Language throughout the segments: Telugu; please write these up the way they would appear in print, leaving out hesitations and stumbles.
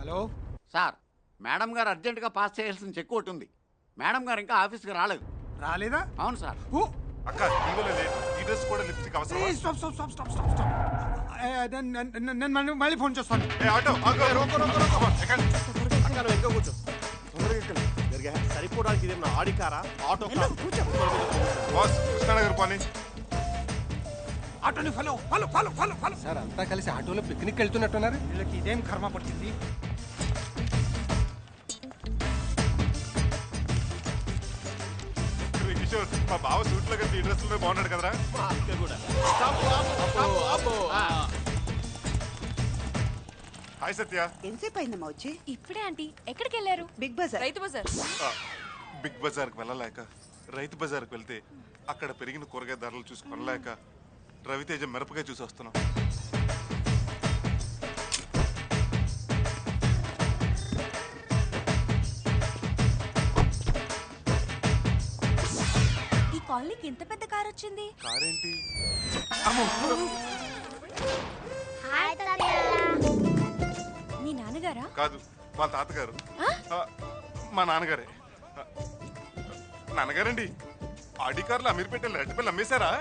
హలో సార్, మేడం గారు అర్జెంటుగా పాస్ చేయాల్సిన చెక్ ఒకటి ఉంది. మేడం గారు ఇంకా ఆఫీస్కి రాలేదు. రాలేదా? అవును సార్. ఓ అక్క ఇవ్వలే ఈ డ్రెస్ కూడా లిప్స్టిక్ అవసరం. Stop stop stop stop stop stop. నేను మళ్ళీ ఫోన్ చేస్తాను. ఏ ఆటో ఆగు, రోకో రోకో రోకో ఎక్కండి. అక్కడ వెనక కూర్చో. తొందరగా ఎక్కండి. సరిపోవడానికి ఇదేమన్నా ఆడి కారా ఆటో కారా? బాస్ కృష్ణానగర్ పోనీ. ఆటోని follow follow follow follow follow. Sir అంతా కలిసి ఆటోలో పిక్నిక్ వెళ్తున్నట్టున్నారు. వీళ్ళకి ఇదేం కర్మ పడుతుంది? కిషోర్, మా బావ సూట్ లో కలిసి ఈ డ్రెస్ లో బాగున్నాడు కదరా? మా అక్క కూడా. అబ్బో. హాయ్ సత్య. ఎంతసేపు అయిందమ్మా వచ్చి? ఇప్పుడే ఆంటీ. ఎక్కడికి వెళ్ళారు? బిగ్ బజార్. రైతు బజార్. బిగ్ బజార్కి వెళ్ళలేక రైతు బజార్కి వెళ్తే అక్కడ పెరిగిన కూరగాయ ధరలు చూసి కొనలేక రవితేజ మిరపకాయ చూసి వస్తున్నాం. ఈ కాలనీకి ఇంత పెద్ద కార్ వచ్చింది. కారేంటి? మీ నాన్నగారా? కాదు, వాళ్ళ తాతగారు. మా నాన్నగారే. నాన్నగారండి, ఆడి కార్లు అమీర్పేటలో అరటిపల్లి అమ్మేశారా?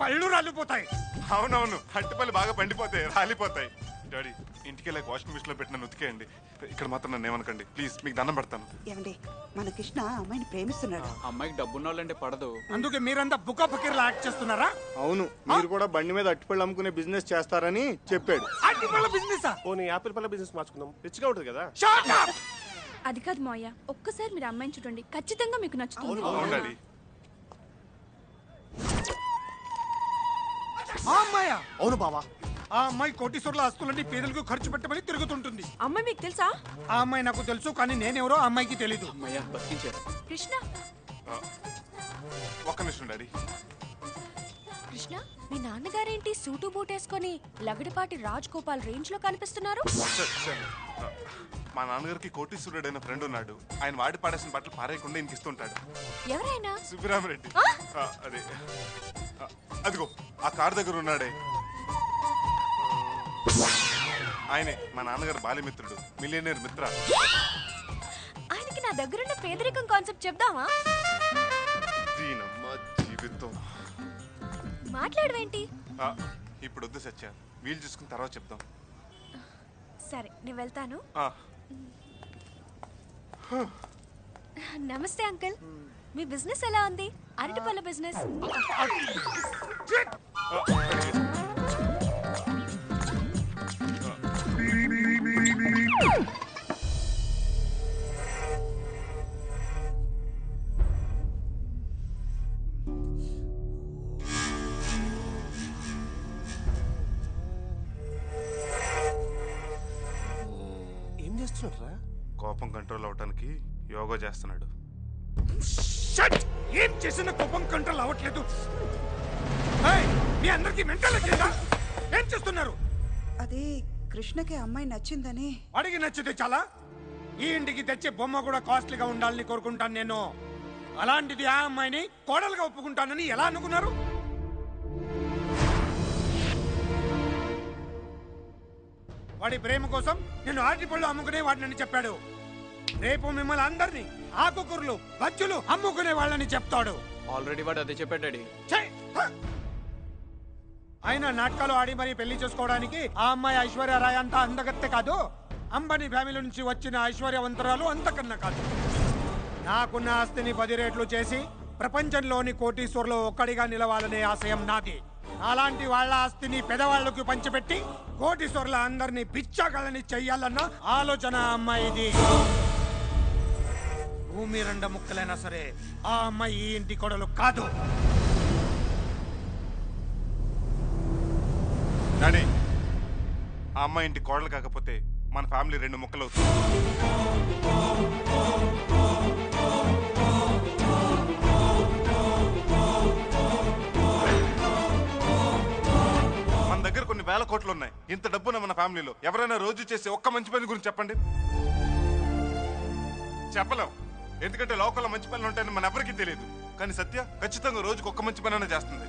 పళ్ళు రాలిపోతాయి. అవునవును, అరటిపల్లి బాగా పండిపోతాయి, రాలిపోతాయి. డాడీ, ఇంటికి వెళ్ళాక వాషింగ్ మిషన్ లో పెట్టిన ఉతికేయండి. ఇక్కడ మాత్రం నన్ను ఏమనకండి ప్లీజ్, మీకు దండం పెడతాను. ఏమండి, మన కృష్ణ అమ్మాయిని ప్రేమిస్తున్నాడు. అమ్మాయికి డబ్బున్న వాళ్ళంటే పడదు. అందుకే మీరంతా బుక్క ఫకీర్లా యాక్ట్ చేస్తున్నారా? అవును, మీరు కూడా బండి మీద అట్టిపళ్ళు అమ్ముకునే బిజినెస్ చేస్తారని చెప్పాడు. అట్టిపళ్ళ బిజినెస్. పోనీ యాపిల్ పళ్ళ బిజినెస్ మార్చుకుందాం, రిచ్గా ఉంటుంది కదా. అది కాదు మావయ్య, ఒక్కసారి మీరు అమ్మాయిని చూడండి, ఖచ్చితంగా మీకు నచ్చుతుంది. అవును డాడీ. ఆ అమ్మాయ? అవును బావా. ఆ అమ్మాయి కోటీశ్వర్ల ఆస్తులన్నీ పేదలకు ఖర్చు పెట్టమని తిరుగుతుంటుంది. అమ్మాయి మీకు తెలుసా? ఆ అమ్మాయి నాకు తెలుసు, కానీ నేనెవరో ఆ అమ్మాయికి తెలీదు. అమ్మయ్య బతికించారు. కృష్ణ, ఒక్క నిమిషం డాడీ. కృష్ణ, మీ నాన్నగారేంటి సూటు బూట్ వేసుకొని లగడపాటి రాజ్ గోపాల్ రేంజ్ లో కనిపిస్తున్నారు? సార్, సార్, మా నాన్నగారికి కోటీశ్వరుడు అయిన ఫ్రెండ్ ఉన్నాడు. ఆయన వాడి పాడేసిన బట్టలు పారేయకుండా ఇంటికి ఇస్తుంటాడు. ఎవరైనా? సుబ్బరామరెడ్డి. అదే అదిగో ఆ కార్ దగ్గర ఉన్నాడే, ఆయనే మా నాన్నగారు బాల్యమిత్రుడు, మిలియనర్ మిత్ర. ఆయనకి నా దగ్గరున్న పేదరికం కాన్సెప్ట్ చెప్దామా? దీనమ్మ జీవితం. మాట్లాడవేంటి? ఇప్పుడు వద్దు సత్య, వీలు చూసుకుని తర్వాత చెప్దాం. సరే, నేను వెళ్తాను. నమస్తే అంకుల్, మీ బిజినెస్ ఎలా ఉంది? అరటిపళ్ళ బిజినెస్. ఏం చేస్తున్నారా? కోపం కంట్రోల్ అవటానికి యోగా చేస్తున్నాడు. ఏం చేసిన కోపం కంట్రోల్ అవ్వట్లేదు. ఏయ్, మీ అందరికి మెంటల్ వచ్చిందా? ఏం చేస్తున్నారు? అది కృష్ణకి అమ్మాయి నచ్చిందని. అడిగి నచ్చితే చాలా. ఈ ఇంటికి తెచ్చే బొమ్మ కూడా కాస్ట్లీగా ఉండాలని కోరుకుంటాను నేను. అలాంటిది ఆ అమ్మాయిని కోడలుగా ఒప్పుకుంటానని ఎలా అనుకున్నారు? వాడి ప్రేమ కోసం నేను ఆటిపళ్ళు అమ్ముకునే వాడినని చెప్పాడు. రేపు మిమ్మల్ని అందరినీ ఆకుకూరలు బజ్జులు అమ్ముకునే వాళ్ళని చెప్తాడు. ఆల్రెడీ వాడు అదే చెప్పాడు డాడీ. ఆయన నాటకాలు ఆడి మరీ పెళ్లి చేసుకోవడానికి ఆ అమ్మాయి ఐశ్వర్య రాయ్ అంతా అందగత్తె కాదు. అంబానీ ఫ్యామిలీ నుంచి వచ్చిన ఐశ్వర్యవంతరాలు అంతకన్నా కాదు. నాకున్న ఆస్తిని 10 రెట్లు చేసి ప్రపంచంలోని కోటీశ్వర్లో ఒక్కడిగా నిలవాలనే ఆశయం నాది. అలాంటి వాళ్ళ ఆస్తిని పెదవాళ్లకు పంచిపెట్టి కోటీశ్వర్ల అందరినీ పిచ్చాగలని చెయ్యాలన్న ఆలోచన అమ్మాయిది. భూమి 2 ముక్కలైనా సరే ఆ అమ్మాయి ఈ ఇంటి కొడలు కాదు. డాడీ, ఆ అమ్మాయి ఇంటి కోడలు కాకపోతే మన ఫ్యామిలీ 2 ముక్కలు అవుతుంది. మన దగ్గర కొన్ని వేల కోట్లు ఉన్నాయి. ఇంత డబ్బున మన ఫ్యామిలీలో ఎవరైనా రోజు చేసే ఒక్క మంచి పని గురించి చెప్పండి. చెప్పలేం, ఎందుకంటే లోకల్లో మంచి పనులు ఉంటాయని మన ఎవరికీ తెలియదు. కానీ సత్య ఖచ్చితంగా రోజుకు ఒక్క మంచి పని చేస్తుంది.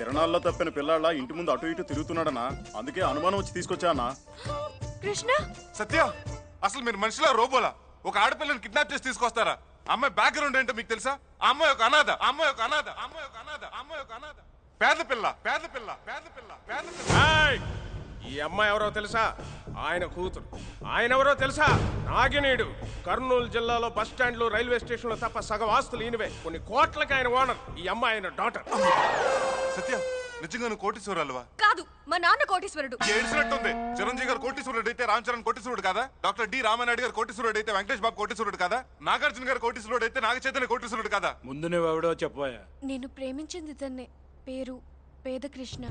తిరణాల్లో తప్పిన పిల్లాళ్ళ ఇంటి ముందు అటు ఇటు తిరుగుతున్నాడనా, అందుకే అనుమానం వచ్చి తీసుకొచ్చా అన్నా. కృష్ణ సత్య, అసలు మీరు మనిషిలా రోబోలా? ఒక ఆడపిల్లని కిడ్నాప్ చేసి తీసుకొస్తారా? అమ్మాయి బ్యాక్గ్రౌండ్ ఏంటో మీకు తెలుసా? ఆ అమ్మాయి ఒక అనాథ, అమ్మాయి ఒక అనాథ, అమ్మాయి ఒక అనాథ, అమ్మాయి ఒక అనాథ. పేద పిల్ల, పేద పిల్ల, పేద పిల్ల, పేద పిల్ల. ఏయ్! ఈ అమ్మాయి ఎవరో తెలుసా? ఆయన కూతురు. ఆయన ఎవరో తెలుసా? నాగినీడు. కర్నూలు జిల్లాలో బస్ స్టాండ్లు, రైల్వే స్టేషన్లు తప్ప సగం ఆస్తులు ఈయనవే. కొన్ని కోట్లకి ఆయన ఓనర్. ఈ అమ్మాయి ఆయన డాటర్. సత్య, నిజంగా నువ్వు కోటీశ్వరాలువా? కాదు, మా నాన్న కోటీశ్వరుడు. ఏడ్చినట్టుంది. చిరంజీవి గారు కోటీశ్వరుడు అయితే రామ్ చరణ్ కోటీశ్వరుడు కదా? డాక్టర్ డి రామానాయుడు గారు కోటీశ్వరుడు అయితే వెంకటేష్ బాబు కోటీశ్వరుడు కదా? నాగార్జున గారు కోటీశ్వరుడు అయితే నాగ చైతన్య కోటీశ్వరుడు కదా? ముందు నువ్వెవడో చెప్పాయా? నేను ప్రేమించింది ఇతన్నే. పేరు పేద కృష్ణ.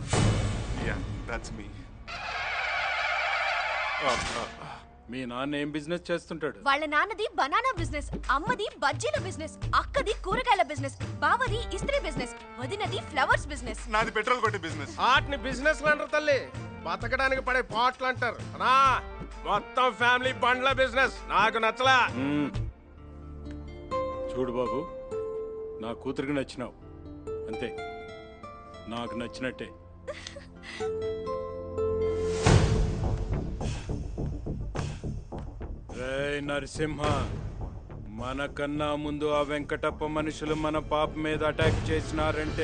Yeah, that's me. మీ నాన్న ఏం బిజినెస్ చేస్తుంటాడు? వాళ్ళ నాన్నది బనానా బిజినెస్, అమ్మది బజ్జీల బిజినెస్, అక్కది కూరగాయల బిజినెస్, బావది ఇస్త్రీ బిజినెస్, వదినది ఫ్లవర్స్ బిజినెస్. నాది పెట్రోల్ కొట్టి బిజినెస్. ఆటిని బిజినెస్ అంటారు తల్లి, బతకడానికి పడే పాటలు అంటారు. అనా మొత్తం ఫ్యామిలీ బండ్ల బిజినెస్. నాకు నచ్చలా. చూడు బాబు, నా కూతురికి నచ్చినావు అంతే, నాకు నచ్చినట్టే. రేయ్ నరసింహ, మనకన్నా ముందు ఆ వెంకటప్ప మనుషులు మన పాప మీద అటాక్ చేసినారంటే